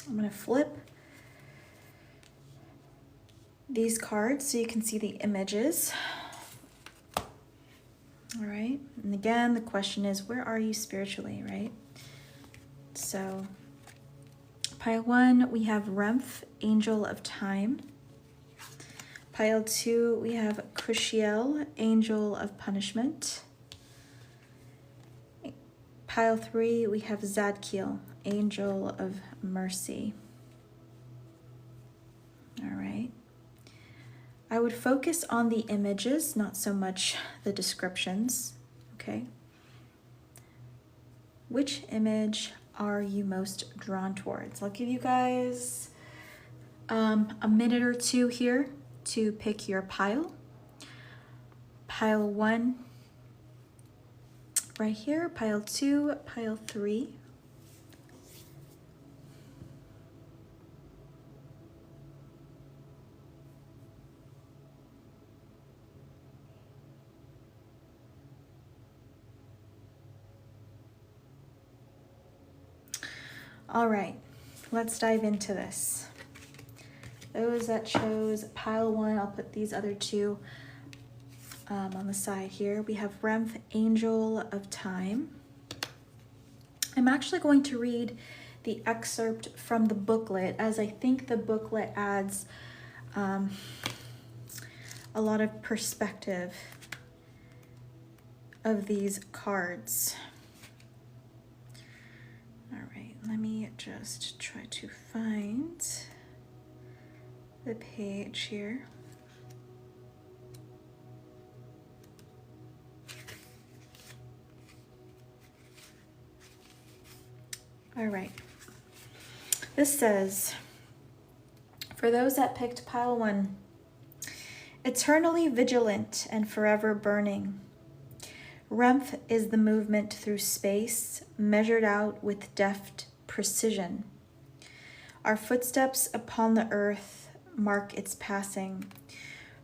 I'm going to flip these cards so you can see the images. All right, and again, the question is, where are you spiritually, right? So, pile 1, we have Remph, Angel of Time. Pile 2, we have Cushiel, Angel of Punishment. Pile 3, we have Zadkiel, Angel of Mercy. All right. I would focus on the images, not so much the descriptions, okay? Which image are you most drawn towards? I'll give you guys a minute or two here to pick your pile. Pile 1 right here, pile 2, pile 3. All right, let's dive into this. Those that chose pile 1, I'll put these other two on the side here. We have Remph, Angel of Time. I'm actually going to read the excerpt from the booklet, as I think the booklet adds a lot of perspective of these cards. All right, let me just try to find the page here. All right, this says, for those that picked pile 1, eternally vigilant and forever burning, Remph is the movement through space, measured out with deft precision. Our footsteps upon the earth mark its passing,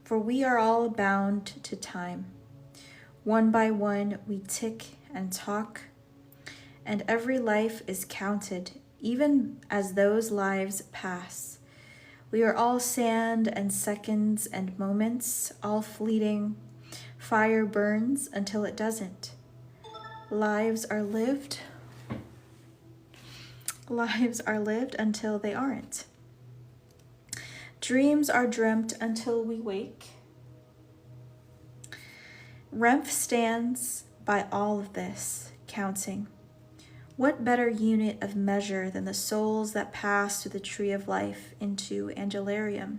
for we are all bound to time. One by one we tick and talk, and every life is counted, even as those lives pass. We are all sand and seconds and moments, all fleeting. Fire burns until it doesn't. Lives are lived until they aren't. Dreams are dreamt until we wake. Remph stands by all of this, counting. What better unit of measure than the souls that pass through the tree of life into Angelarium?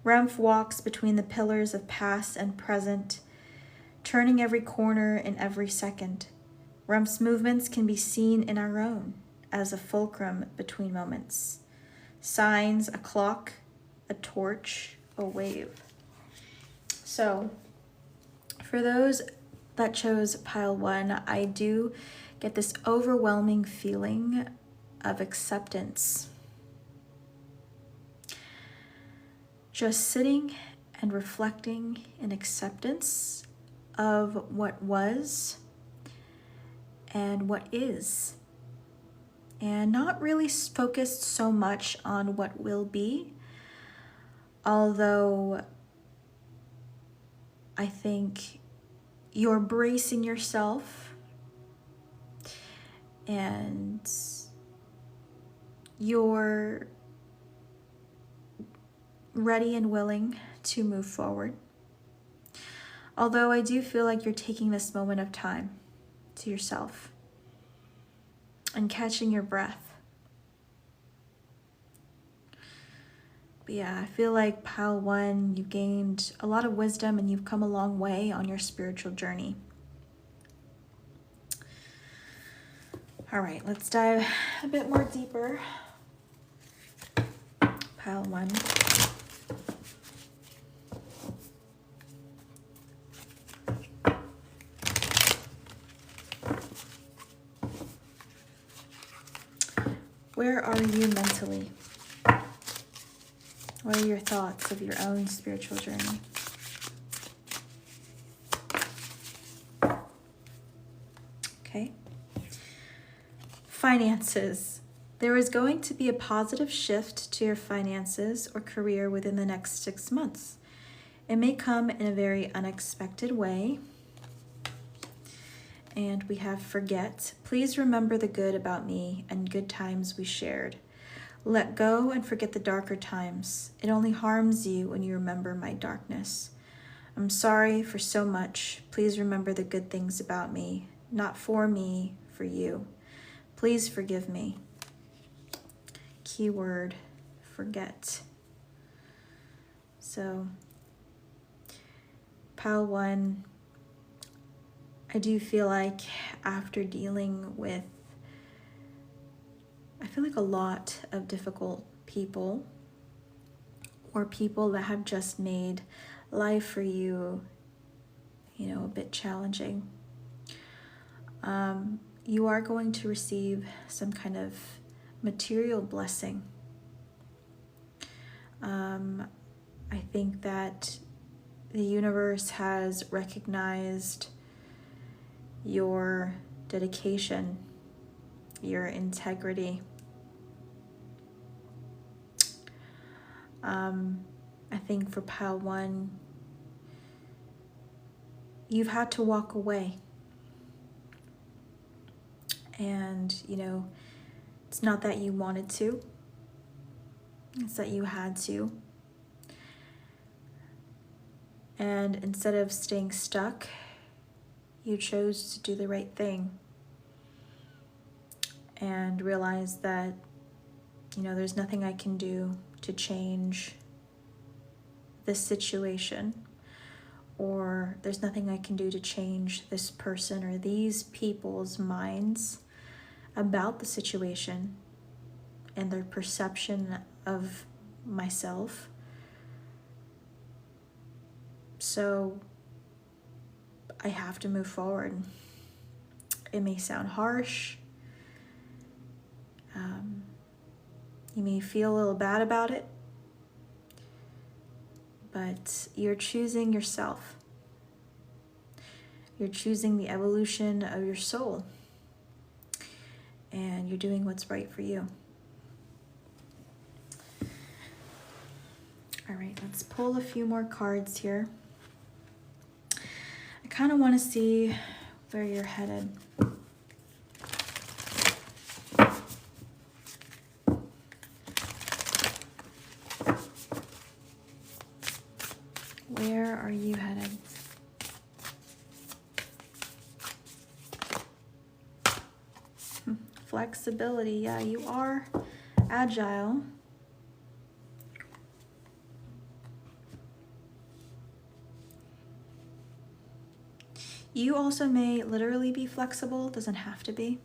Remph walks between the pillars of past and present, turning every corner in every second. Remph's movements can be seen in our own, as a fulcrum between moments. Signs, a clock, a torch, a wave. So, for those that chose pile 1, I do get this overwhelming feeling of acceptance. Just sitting and reflecting in acceptance of what was and what is, and not really focused so much on what will be, although I think you're bracing yourself and you're ready and willing to move forward. Although I do feel like you're taking this moment of time to yourself and catching your breath. But yeah, I feel like pile 1, you gained a lot of wisdom and you've come a long way on your spiritual journey. All right, let's dive a bit more deeper. Pile 1. Where are you mentally? What are your thoughts of your own spiritual journey? Okay. Finances. There is going to be a positive shift to your finances or career within the next 6 months. It may come in a very unexpected way. And we have forget. Please remember the good about me and good times we shared. Let go and forget the darker times. It only harms you when you remember my darkness. I'm sorry for so much. Please remember the good things about me. Not for me, for you. Please forgive me. Keyword, forget. So, pile 1, I do feel like after dealing with, I feel like a lot of difficult people or people that have just made life for you, you know, a bit challenging. You are going to receive some kind of material blessing. I think that the universe has recognized your dedication, your integrity. I think for pile 1, you've had to walk away. And, you know, it's not that you wanted to, it's that you had to. And instead of staying stuck, you chose to do the right thing and realize that, you know, there's nothing I can do to change this situation, or there's nothing I can do to change this person or these people's minds about the situation and their perception of myself. So I have to move forward. It may sound harsh. You may feel a little bad about it, but you're choosing yourself. You're choosing the evolution of your soul, and you're doing what's right for you. All right, let's pull a few more cards here. I kind of want to see where you're headed. Where are you headed? Flexibility, yeah, you are agile. You also may literally be flexible, doesn't have to be.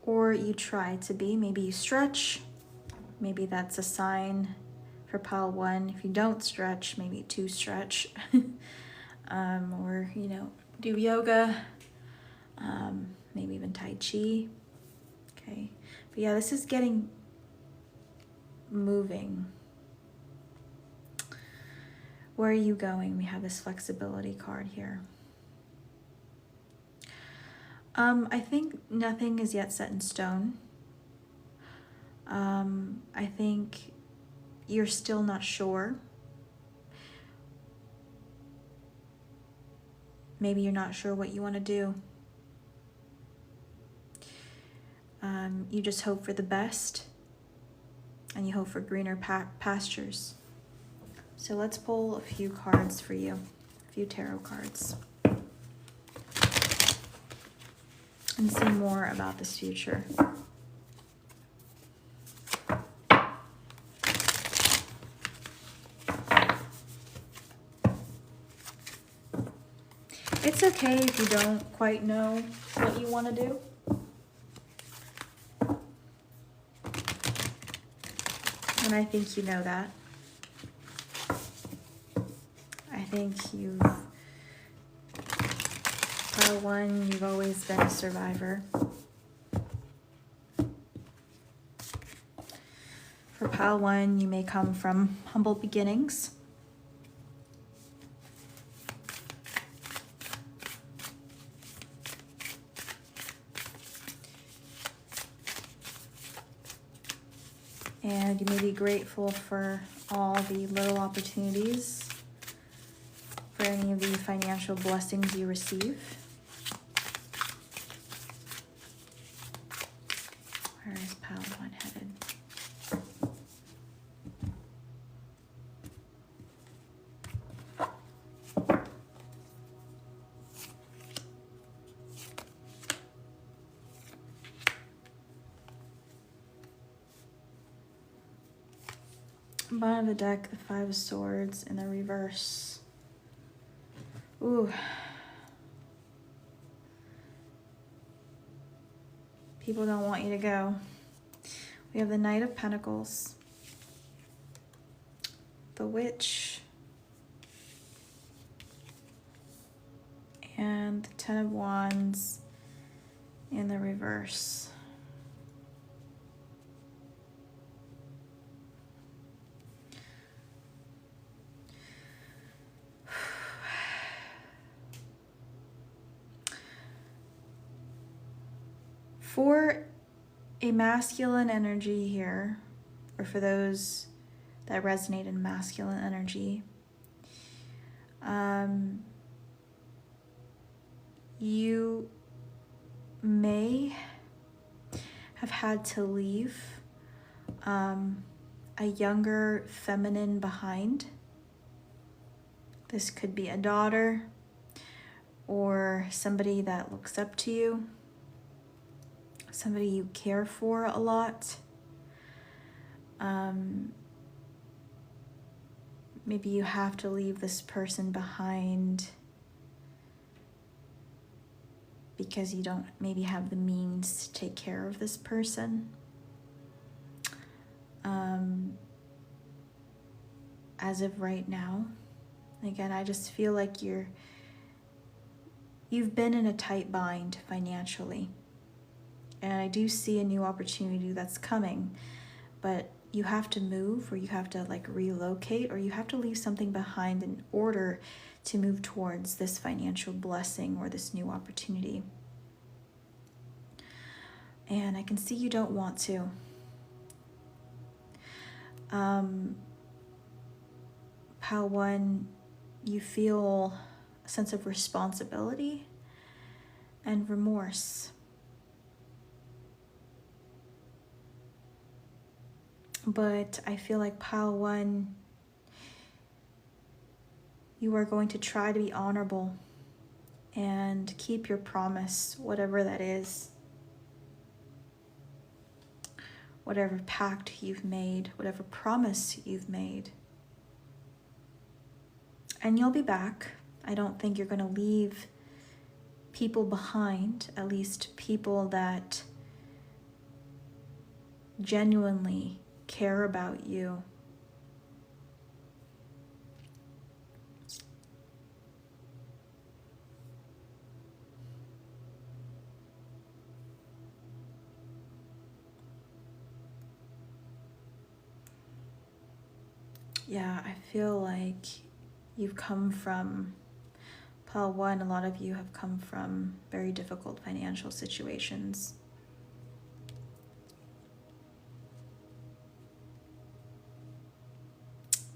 Or you try to be, maybe you stretch, maybe that's a sign for pile 1. If you don't stretch, maybe 2 stretch. Or, you know, do yoga, maybe even Tai Chi. Okay, but yeah, this is getting moving. Where are you going? We have this flexibility card here. I think nothing is yet set in stone. I think you're still not sure. Maybe you're not sure what you want to do. You just hope for the best, and you hope for greener pastures. So let's pull a few cards for you, a few tarot cards, and see more about this future. It's okay if you don't quite know what you want to do. And I think you know that. I think pile 1, you've always been a survivor. For pile 1, you may come from humble beginnings. And you may be grateful for all the little opportunities, for any of the financial blessings you receive. Where is Pile 1 headed? Bottom of the deck, the 5 of Swords in the reverse. Ooh. People don't want you to go. We have the Knight of Pentacles, the Witch, and the 10 of Wands in the reverse. For a masculine energy here, or for those that resonate in masculine energy, you may have had to leave a younger feminine behind. This could be a daughter or somebody that looks up to you, somebody you care for a lot. Maybe you have to leave this person behind because you don't maybe have the means to take care of this person. As of right now, again, I just feel like you've been in a tight bind financially. And I do see a new opportunity that's coming, but you have to move, or you have to like relocate, or you have to leave something behind in order to move towards this financial blessing or this new opportunity. And I can see you don't want to. Pile 1, you feel a sense of responsibility and remorse. But I feel like Pile 1, you are going to try to be honorable and keep your promise, whatever that is. Whatever pact you've made, whatever promise you've made. And you'll be back. I don't think you're going to leave people behind, at least people that genuinely care about you. Yeah, I feel like you've come from, Pile 1, a lot of you have come from very difficult financial situations.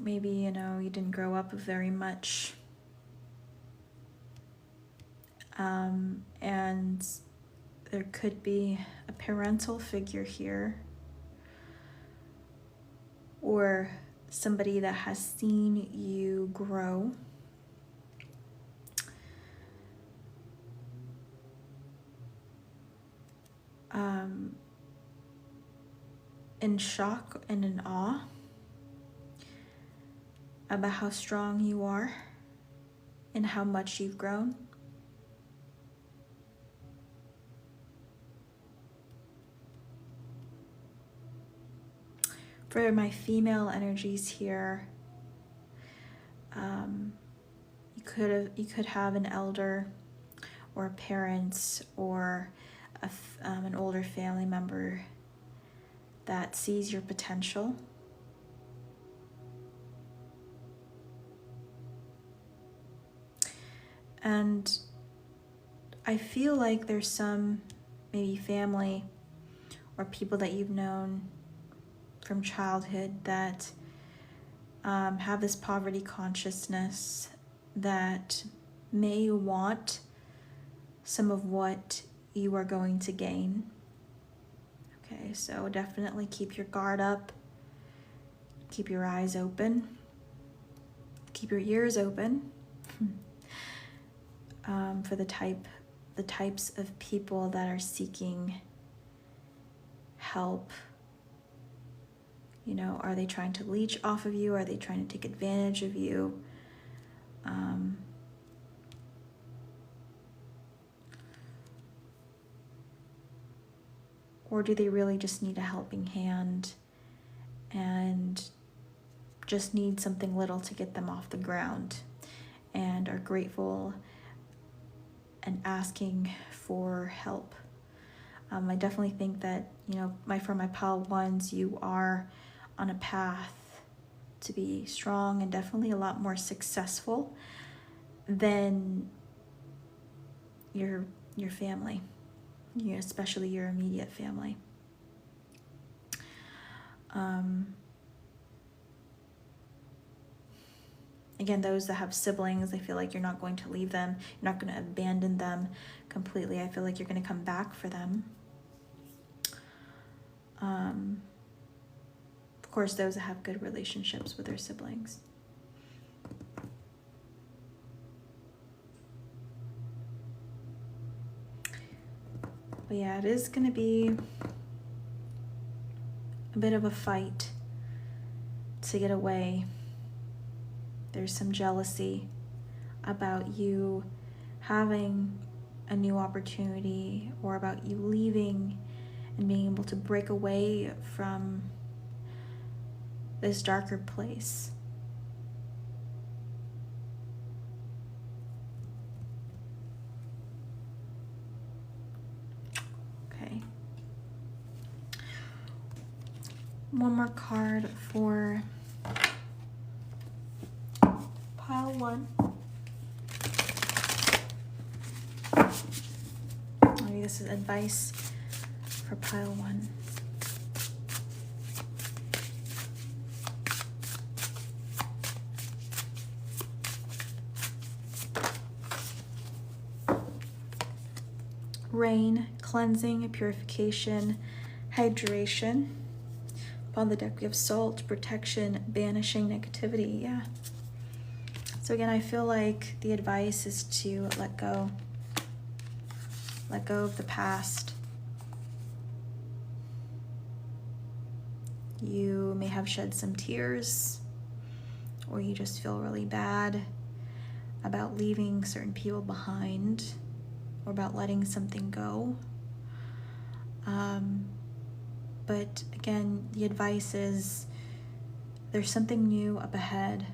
Maybe, you you didn't grow up with very much. And there could be a parental figure here, or somebody that has seen you grow. In shock and in awe about how strong you are and how much you've grown. For my female energies here, you could have an elder or a parent or an older family member that sees your potential. And I feel like there's some maybe family or people that you've known from childhood that have this poverty consciousness, that may want some of what you are going to gain. Okay, so definitely keep your guard up, keep your eyes open, keep your ears open for the types of people that are seeking help. You know, are they trying to leech off of you? Are they trying to take advantage of you? Or do they really just need a helping hand and just need something little to get them off the ground and are grateful and asking for help? I definitely think that, you know, for my pile ones, you are on a path to be strong and definitely a lot more successful than your family, especially your immediate family. Again, those that have siblings, I feel like you're not going to leave them. You're not going to abandon them completely. I feel like you're going to come back for them. Of course, those that have good relationships with their siblings. But yeah, it is going to be a bit of a fight to get away. There's some jealousy about you having a new opportunity, or about you leaving and being able to break away from this darker place. Okay. One more card for pile one. Maybe this is advice for pile one. Rain, cleansing, purification, hydration. Upon the deck we have salt, protection, banishing negativity. Yeah. So again, I feel like the advice is to let go. Let go of the past. You may have shed some tears, or you just feel really bad about leaving certain people behind, or about letting something go. But again, the advice is there's something new up ahead,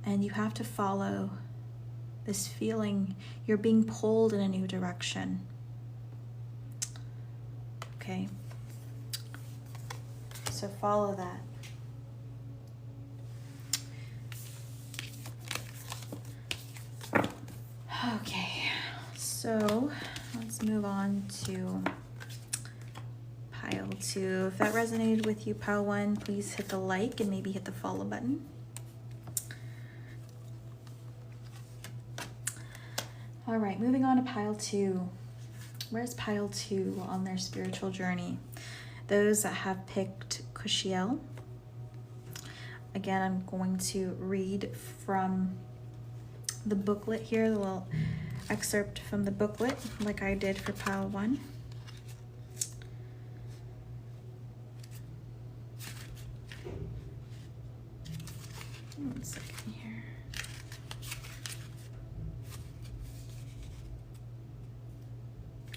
and you have to follow this feeling. You're being pulled in a new direction. Okay? So follow that. Okay, so let's move on to pile two. If that resonated with you, pile one, please hit the like and maybe hit the follow button. All right, moving on to pile two. Where's pile two on their spiritual journey? Those that have picked Kushiel. Again, I'm going to read from the booklet here, the little excerpt from the booklet, like I did for pile one. One second here.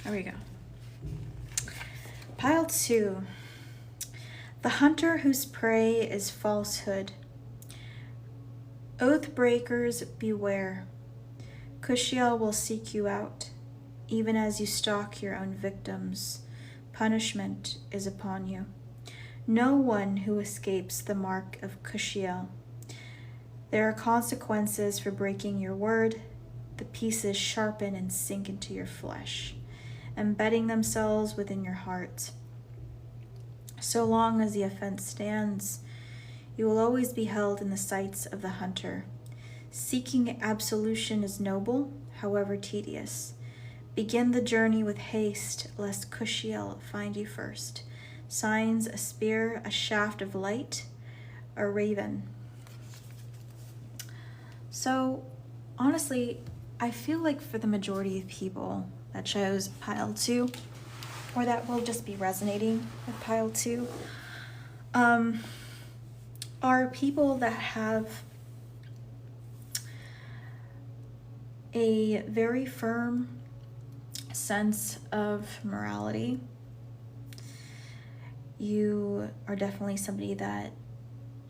There we go. Pile two. The hunter whose prey is falsehood. Oath breakers, beware. Kushiel will seek you out, even as you stalk your own victims. Punishment is upon you. No one who escapes the mark of Kushiel. There are consequences for breaking your word. The pieces sharpen and sink into your flesh, embedding themselves within your heart. So long as the offense stands, you will always be held in the sights of the hunter. Seeking absolution is noble, however tedious. Begin the journey with haste, lest Cushiel find you first. Signs: a spear, a shaft of light, a raven. So, honestly, I feel like for the majority of people that chose pile 2, or that will just be resonating with pile 2, are people that have a very firm sense of morality. You are definitely somebody that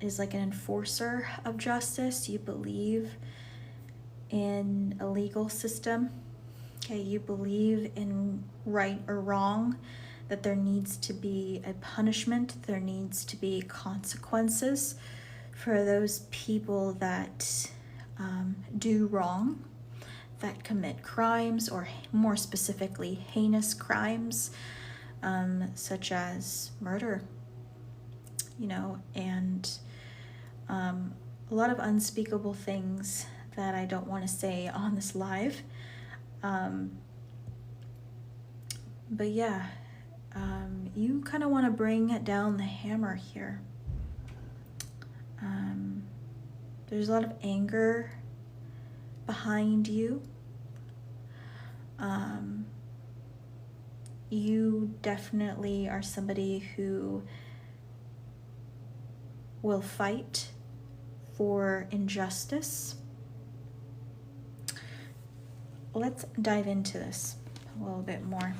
is like an enforcer of justice. You believe in a legal system. Okay, you believe in right or wrong, that there needs to be a punishment, there needs to be consequences for those people that do wrong, that commit crimes, or more specifically, heinous crimes, such as murder, and a lot of unspeakable things that I don't want to say on this live. But yeah, you kind of want to bring down the hammer here. There's a lot of anger behind you. You definitely are somebody who will fight for injustice. Let's dive into this a little bit more.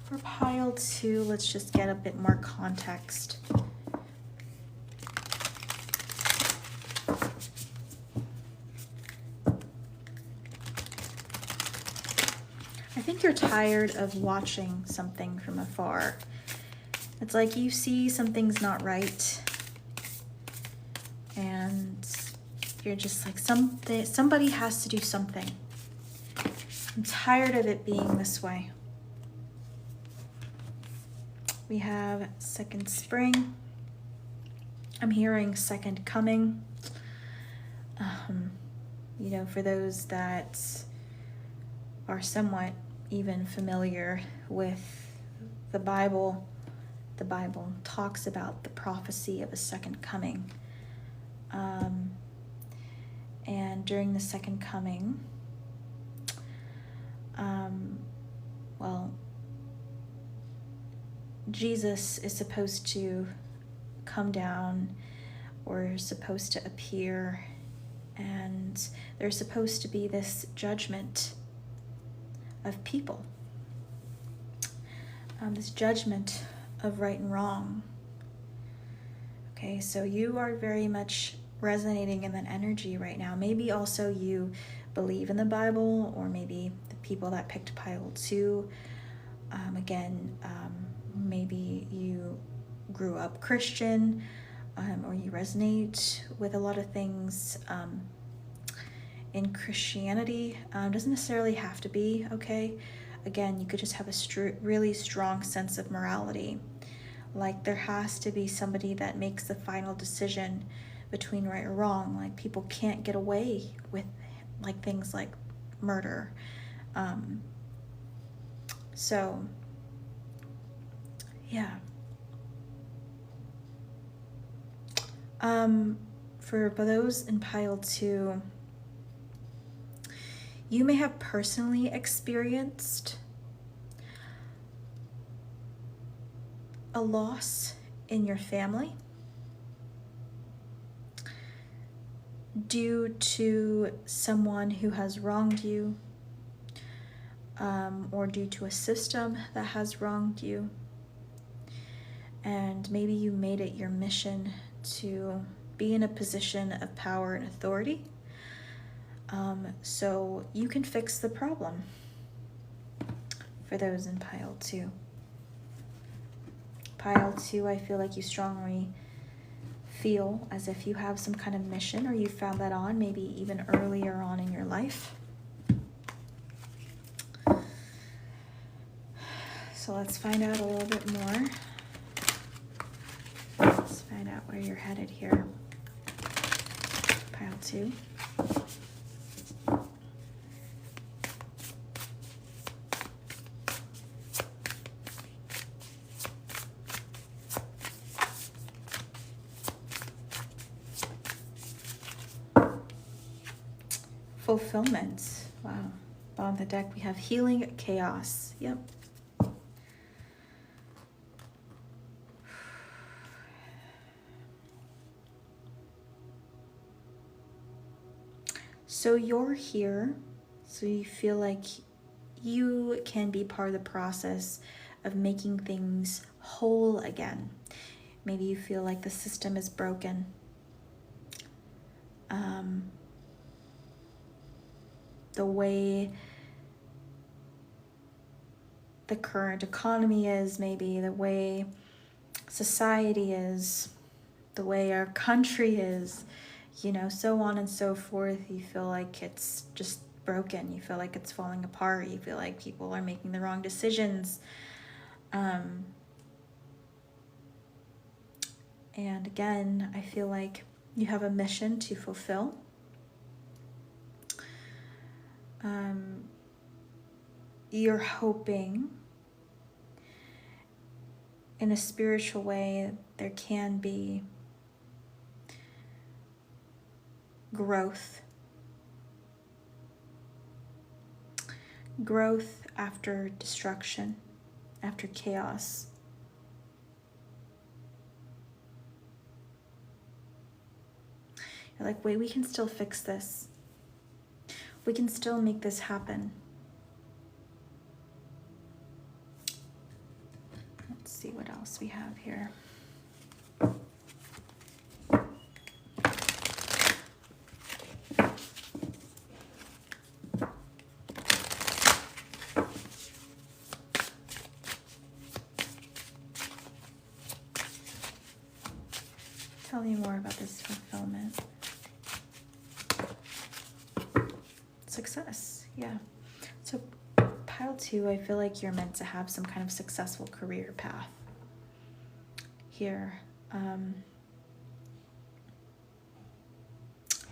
For pile 2, let's just get a bit more context. I think you're tired of watching something from afar. It's like you see something's not right, and you're just like, somebody has to do something. I'm tired of it being this way. We have second spring. I'm hearing second coming. For those that are somewhat even familiar with the Bible talks about the prophecy of a second coming. And during the second coming, Jesus is supposed to come down, or supposed to appear, and there's supposed to be this judgment of people, this judgment of right and wrong. Okay, so you are very much resonating in that energy right now. Maybe also you believe in the Bible, or maybe the people that picked pile 2, maybe you grew up Christian, or you resonate with a lot of things in Christianity. Doesn't necessarily have to be, okay? Again, you could just have a really strong sense of morality. Like there has to be somebody that makes the final decision between right or wrong. Like people can't get away with like things like murder. So yeah. For those in pile 2, you may have personally experienced a loss in your family due to someone who has wronged you, or due to a system that has wronged you. And maybe you made it your mission to be in a position of power and authority, so you can fix the problem. For those in pile 2. Pile 2, I feel like you strongly feel as if you have some kind of mission, or you found that on maybe even earlier on in your life. So let's find out a little bit more. find out where you're headed here. Pile 2. Fulfillment. Wow. On the deck we have healing chaos. Yep. So you're here, so you feel like you can be part of the process of making things whole again. Maybe you feel like the system is broken. The way the current economy is, maybe the way society is, the way our country is, you know, so on and so forth. You feel like it's just broken. You feel like it's falling apart. You feel like people are making the wrong decisions. And again, I feel like you have a mission to fulfill. You're hoping in a spiritual way there can be growth. Growth after destruction, after chaos. You're like, wait, we can still fix this. We can still make this happen. Let's see what else we have here. Tell me more about this fulfillment. Success, yeah. So pile 2, I feel like you're meant to have some kind of successful career path here.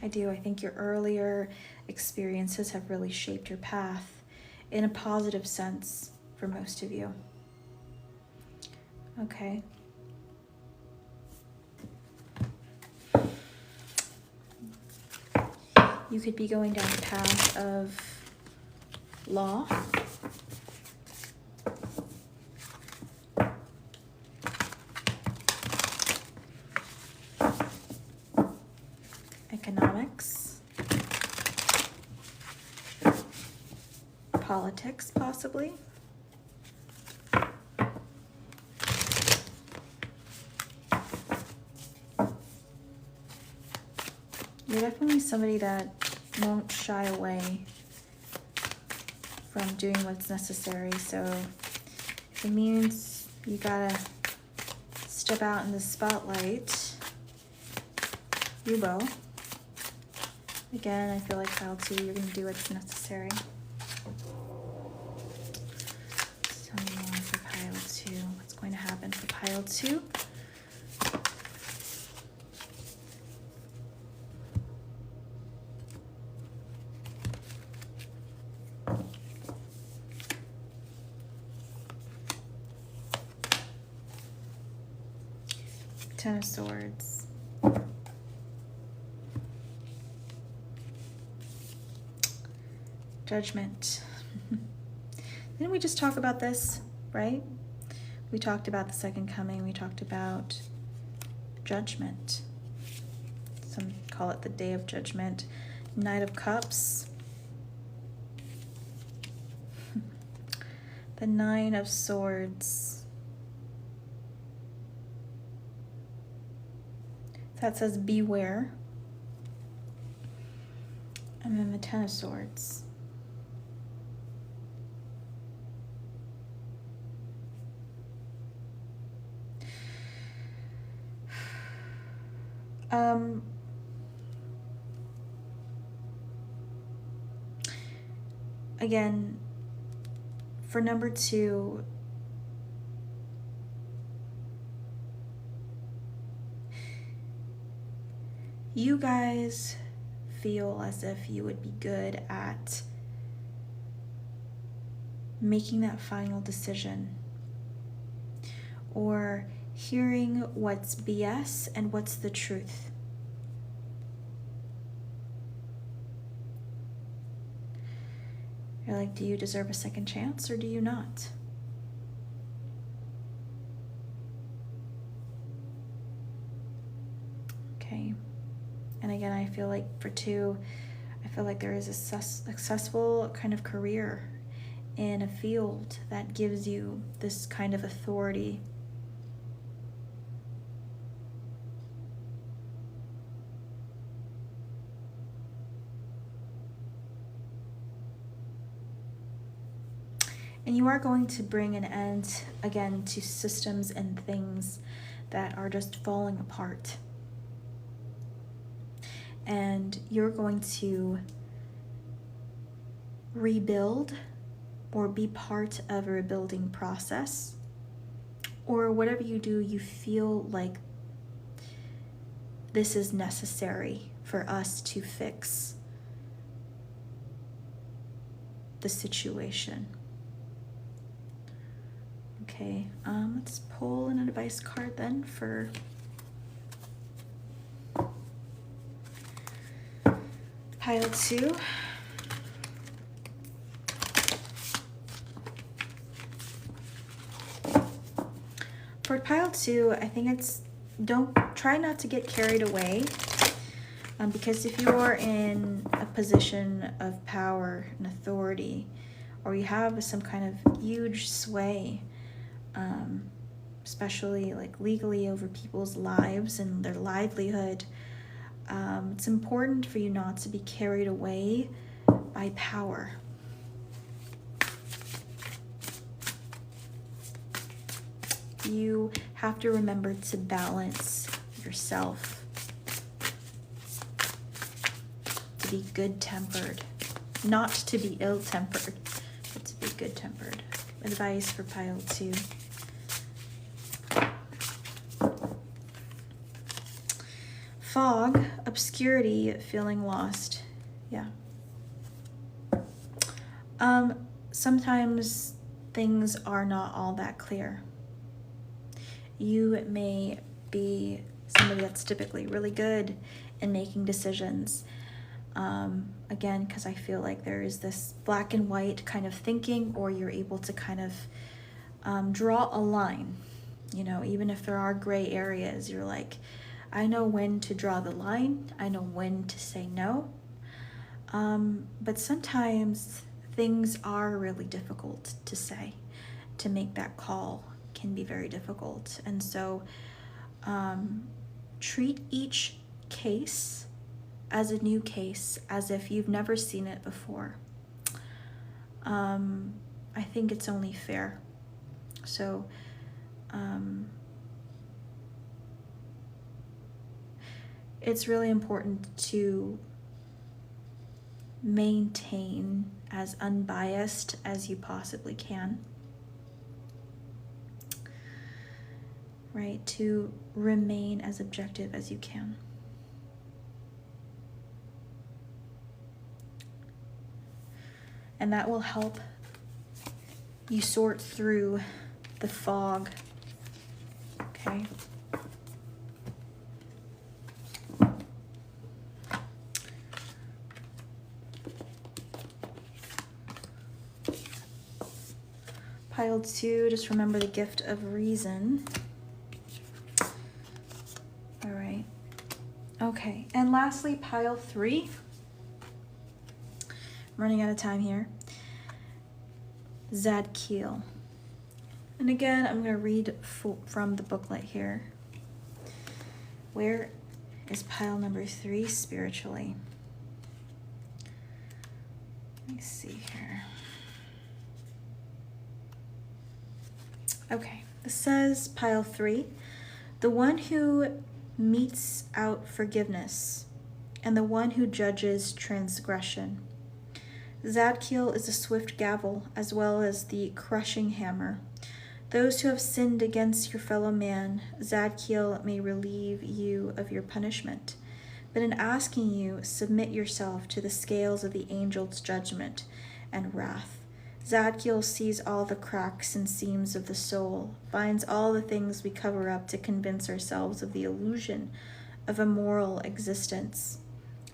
I think your earlier experiences have really shaped your path in a positive sense for most of you. Okay. You could be going down the path of law. Economics. Politics, possibly. You're definitely somebody that won't shy away from doing what's necessary. So if it means you gotta step out in the spotlight, you will. Again, I feel like pile 2, you're gonna do what's necessary. Tell me more for pile 2. What's going to happen for pile 2? Ten of Swords. Judgment. Didn't we just talk about this, right? We talked about the second coming. We talked about judgment. Some call it the Day of Judgment. Knight of Cups. The Nine of Swords. That says beware. And then the Ten of Swords. Again, for number 2, you guys feel as if you would be good at making that final decision, or hearing what's BS and what's the truth. You're like, do you deserve a second chance or do you not? Okay. And again, I feel like for 2, I feel like there is a successful kind of career in a field that gives you this kind of authority. And you are going to bring an end, again, to systems and things that are just falling apart. And you're going to rebuild or be part of a rebuilding process. Or whatever you do, you feel like this is necessary for us to fix the situation. Okay, let's pull an advice card then for pile 2. For pile 2, I think it's, try not to get carried away, because if you are in a position of power and authority, or you have some kind of huge sway, especially like legally over people's lives and their livelihood, it's important for you not to be carried away by power. You have to remember to balance yourself, to be good-tempered, not to be ill-tempered, but to be good-tempered. Advice for pile 2. Fog, obscurity, feeling lost. Yeah. Sometimes things are not all that clear. You may be somebody that's typically really good in making decisions. Again, because I feel like there is this black and white kind of thinking, or you're able to kind of draw a line. You know, even if there are gray areas, you're like, I know when to draw the line. I know when to say no. But sometimes things are really difficult to say. To make that call can be very difficult. And so treat each case as a new case, as if you've never seen it before. I think it's only fair. So it's really important to maintain as unbiased as you possibly can, right? To remain as objective as you can. And that will help you sort through the fog, okay? Pile 2, just remember the gift of reason. All right. Okay, and lastly, pile 3. I'm running out of time here. Zadkiel. And again, I'm going to read from the booklet here. Where is pile number 3 spiritually? Let me see here. Okay, this says pile 3, the one who metes out forgiveness and the one who judges transgression. Zadkiel is a swift gavel as well as the crushing hammer. Those who have sinned against your fellow man, Zadkiel may relieve you of your punishment. But in asking you, submit yourself to the scales of the angel's judgment and wrath. Zadkiel sees all the cracks and seams of the soul, finds all the things we cover up to convince ourselves of the illusion of a moral existence.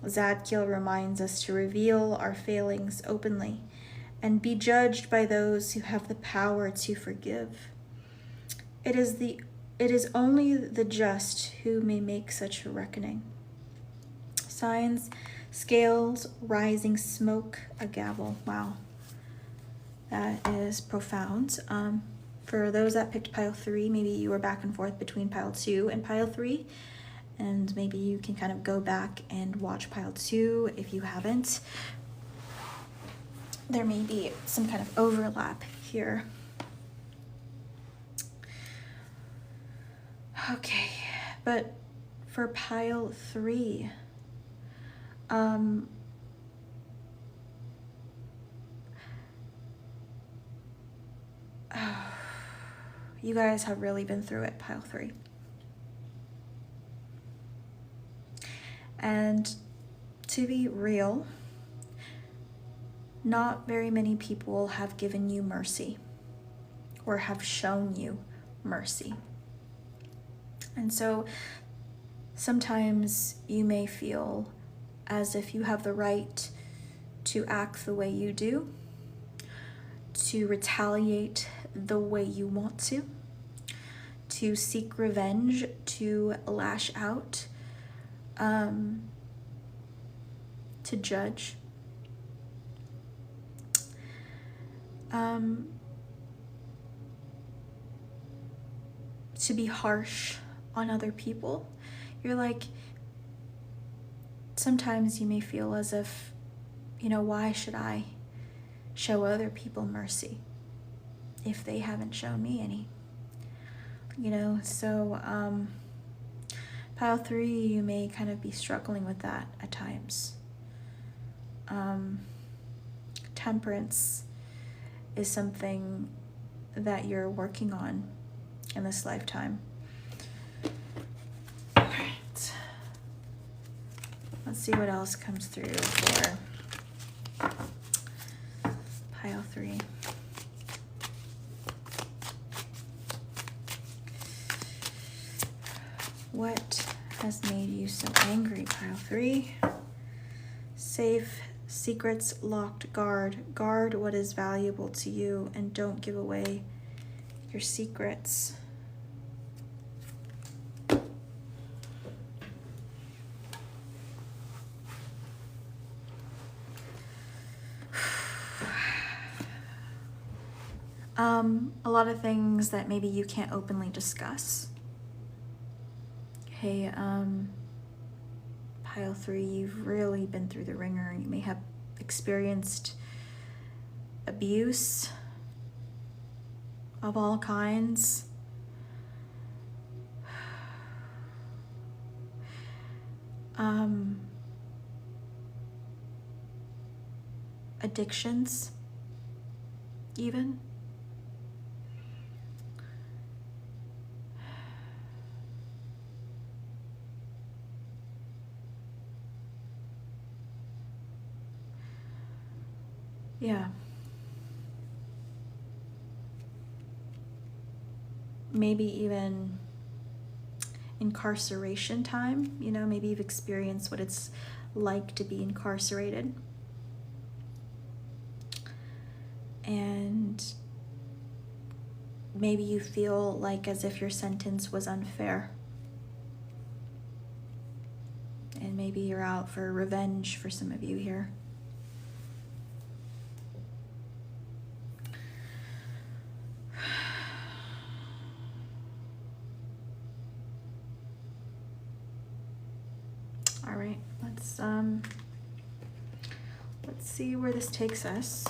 Zadkiel reminds us to reveal our failings openly and be judged by those who have the power to forgive. It is only the just who may make such a reckoning. Signs, scales, rising smoke, a gavel. Wow, that is profound. For those that picked pile 3, maybe you were back and forth between pile 2 and pile 3, and maybe you can kind of go back and watch pile 2 if you haven't. There may be some kind of overlap here. Okay, but for pile 3, you guys have really been through it, pile 3. And to be real, not very many people have given you mercy or have shown you mercy. And so sometimes you may feel as if you have the right to act the way you do, to retaliate the way you want to seek revenge, to lash out, to judge. To be harsh on other people. You're like, sometimes you may feel as if, why should I show other people mercy if they haven't shown me any? So pile 3, you may kind of be struggling with that at times. Temperance is something that you're working on in this lifetime. All right. Let's see what else comes through for pile 3. What has made you so angry, pile 3? Safe, secrets, locked, guard. Guard what is valuable to you and don't give away your secrets. A lot of things that maybe you can't openly discuss. Okay, pile 3, you've really been through the ringer. You may have experienced abuse of all kinds. Addictions, even. Yeah. Maybe even incarceration time. Maybe you've experienced what it's like to be incarcerated. And maybe you feel like as if your sentence was unfair. And maybe you're out for revenge for some of you here. All right, let's see where this takes us.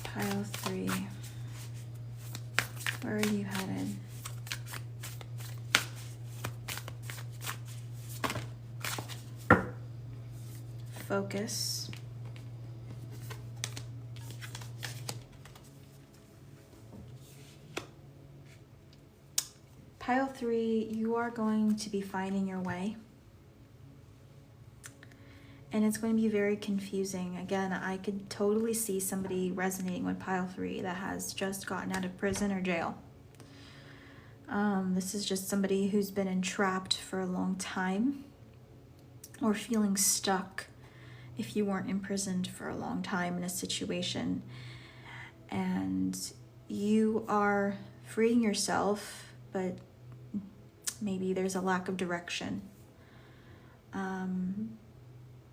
Pile 3. Where are you headed? Focus. Pile 3, you are going to be finding your way. And it's going to be very confusing. Again, I could totally see somebody resonating with Pile 3 that has just gotten out of prison or jail. This is just somebody who's been entrapped for a long time, or feeling stuck if you weren't imprisoned for a long time in a situation. And you are freeing yourself, but maybe there's a lack of direction.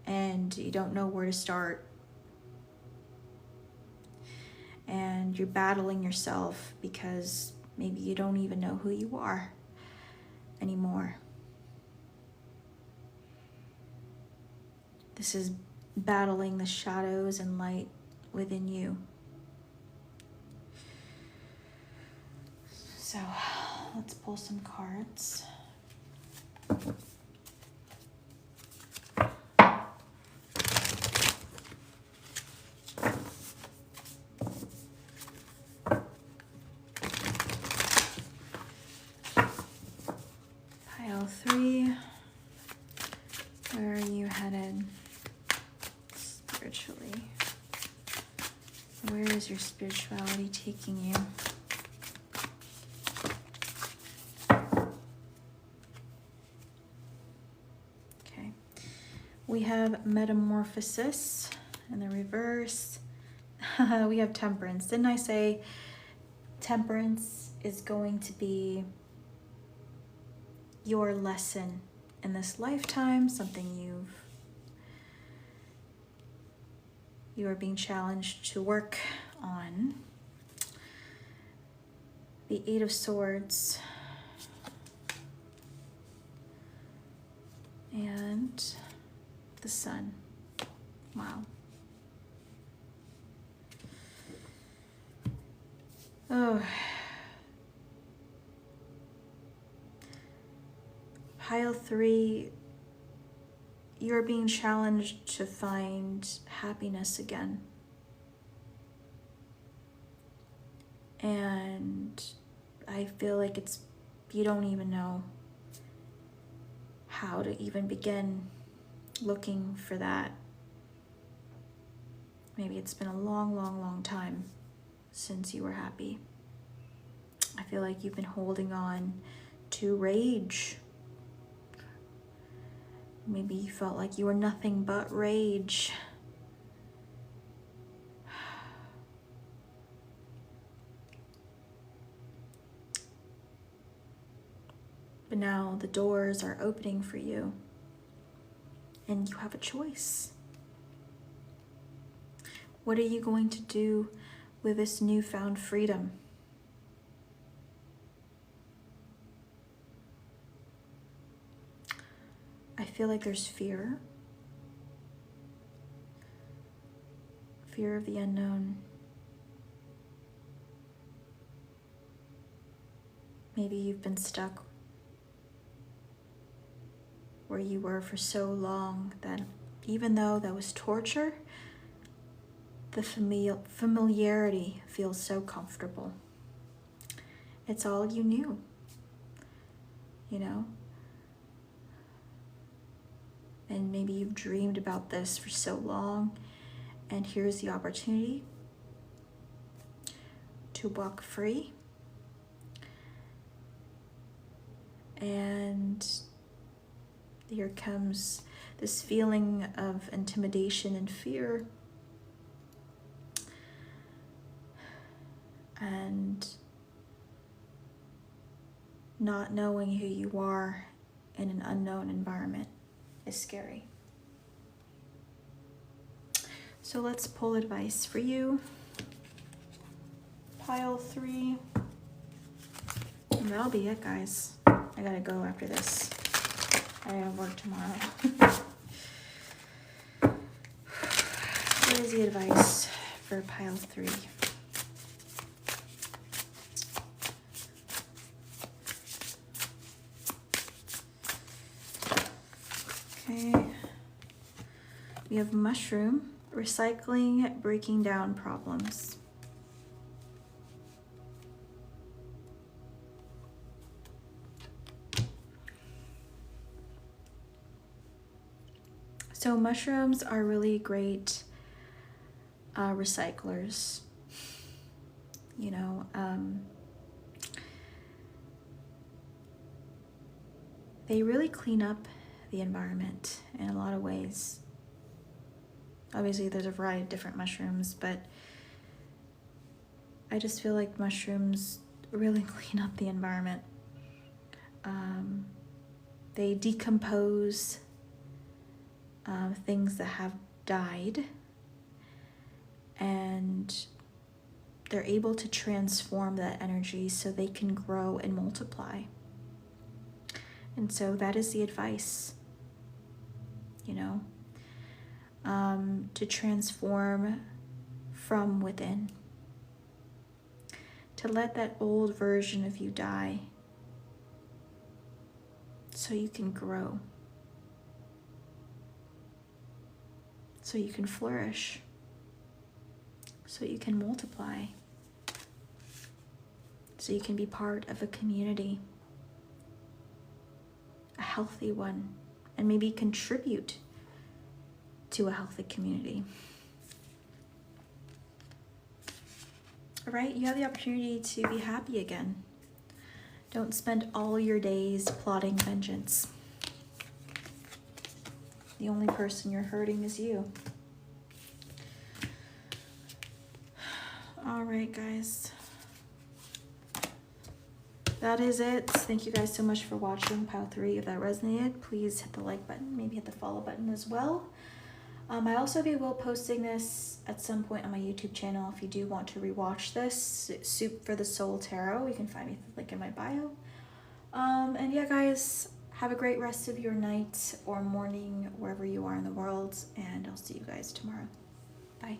And you don't know where to start. And you're battling yourself because maybe you don't even know who you are anymore. This is battling the shadows and light within you. So let's pull some cards. Pile 3, where are you headed spiritually? Where is your spirituality taking you? Okay, we have metamorphosis in the reverse. We have temperance. Didn't I say temperance is going to be your lesson in this lifetime, something you are being challenged to work on. The 8 of Swords and the Sun. Wow. Oh. Pile 3, you're being challenged to find happiness again. And I feel like you don't even know how to even begin looking for that. Maybe it's been a long, long, long time since you were happy. I feel like you've been holding on to rage. Maybe you felt like you were nothing but rage. But now the doors are opening for you, and you have a choice. What are you going to do with this newfound freedom? I feel like there's fear. Fear of the unknown. Maybe you've been stuck where you were for so long that even though that was torture, the familiarity feels so comfortable. It's all you knew, you know? And maybe you've dreamed about this for so long, and here's the opportunity to walk free. And here comes this feeling of intimidation and fear. And not knowing who you are in an unknown environment is scary. So let's pull advice for you. Pile 3. And that'll be it, guys. I gotta go after this. I have work tomorrow. What is the advice for pile 3? Okay. We have mushroom, recycling, breaking down problems. So mushrooms are really great recyclers. You know, they really clean up the environment in a lot of ways. Obviously, there's a variety of different mushrooms, but I just feel like mushrooms really clean up the environment. They decompose things that have died, and they're able to transform that energy so they can grow and multiply. And so that is the advice, you know, to transform from within, to let that old version of you die so you can grow, so you can flourish, so you can multiply, so you can be part of a community, a healthy one, and maybe contribute to a healthy community. All right, you have the opportunity to be happy again. Don't spend all your days plotting vengeance. The only person you're hurting is you. All right, guys. That is it. Thank you guys so much for watching pile 3. If that resonated, please hit the like button, maybe hit the follow button as well. I also will posting this at some point on my YouTube channel if you do want to rewatch this. Soup for the Soul Tarot. You can find me the link in my bio. And yeah, guys, have a great rest of your night or morning, wherever you are in the world, and I'll see you guys tomorrow. Bye.